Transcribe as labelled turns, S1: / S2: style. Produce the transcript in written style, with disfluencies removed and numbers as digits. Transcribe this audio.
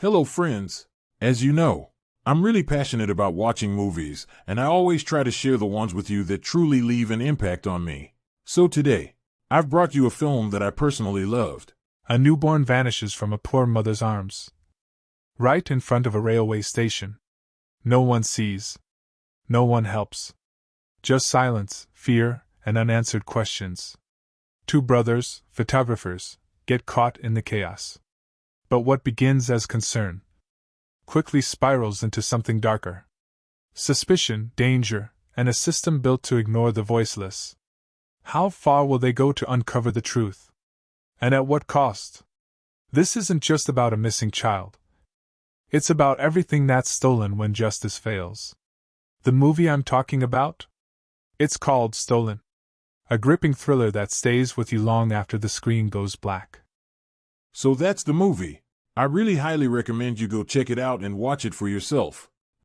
S1: Hello, friends. As you know, I'm really passionate about watching movies, and I always try to share the ones with you that truly leave an impact on me. So today, I've brought you a film that I personally loved.
S2: A newborn vanishes from a poor mother's arms. Right in front of a railway station. No one sees. No one helps. Just silence, fear, and unanswered questions. Two brothers, photographers, get caught in the chaos. But what begins as concern quickly spirals into something darker. Suspicion, danger, and a system built to ignore the voiceless. How far will they go to uncover the truth? And at what cost? This isn't just about a missing child. It's about everything that's stolen when justice fails. The movie I'm talking about? It's called Stolen. A gripping thriller that stays with you long after the screen goes black.
S1: So that's the movie. I really highly recommend you go check it out and watch it for yourself.